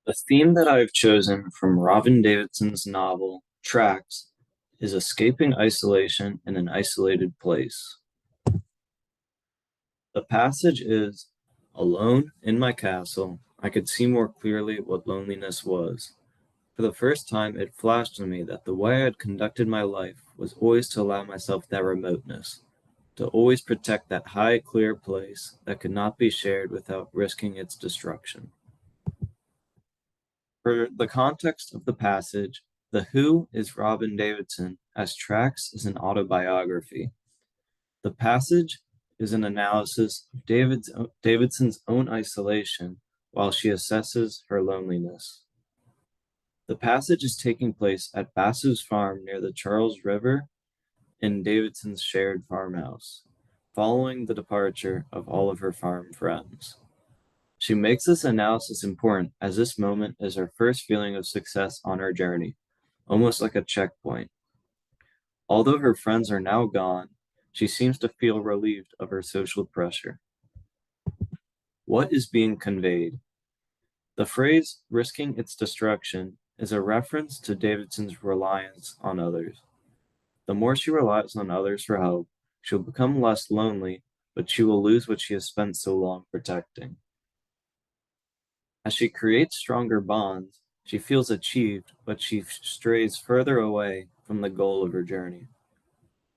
The theme that I have chosen from Robyn Davidson's novel, Tracks, is escaping isolation in an isolated place. The passage is, "Alone in my castle, I could see more clearly what loneliness was. For the first time, it flashed on me that the way I had conducted my life was always to allow myself that remoteness, to always protect that high, clear place that could not be shared without risking its destruction." For the context of the passage, the who is Robyn Davidson, as Tracks is an autobiography. The passage is an analysis of Davidson's own isolation while she assesses her loneliness. The passage is taking place at Bassu's farm near the Charles River in Davidson's shared farmhouse, following the departure of all of her farm friends. She makes this analysis important as this moment is her first feeling of success on her journey, almost like a checkpoint. Although her friends are now gone, she seems to feel relieved of her social pressure. What is being conveyed? The phrase risking its destruction is a reference to Davidson's reliance on others. The more she relies on others for help, she'll become less lonely, but she will lose what she has spent so long protecting. As she creates stronger bonds, she feels achieved, but she strays further away from the goal of her journey.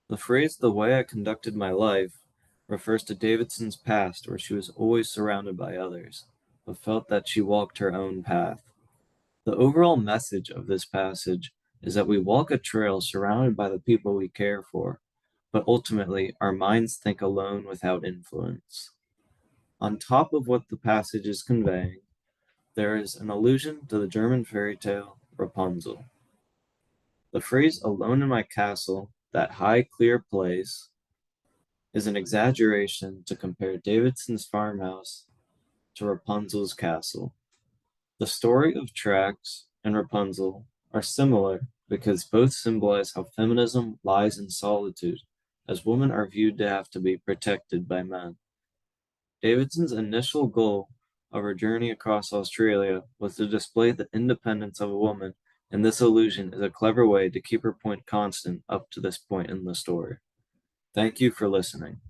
The phrase, "the way I conducted my life," refers to Davidson's past where she was always surrounded by others, but felt that she walked her own path. The overall message of this passage is that we walk a trail surrounded by the people we care for, but ultimately our minds think alone without influence. On top of what the passage is conveying, there is an allusion to the German fairy tale Rapunzel. The phrase "alone in my castle, that high, clear place," is an exaggeration to compare Davidson's farmhouse to Rapunzel's castle. The story of Tracks and Rapunzel are similar because both symbolize how feminism lies in solitude, as women are viewed to have to be protected by men. Davidson's initial goal of her journey across Australia was to display the independence of a woman, and this illusion is a clever way to keep her point constant up to this point in the story. Thank you for listening.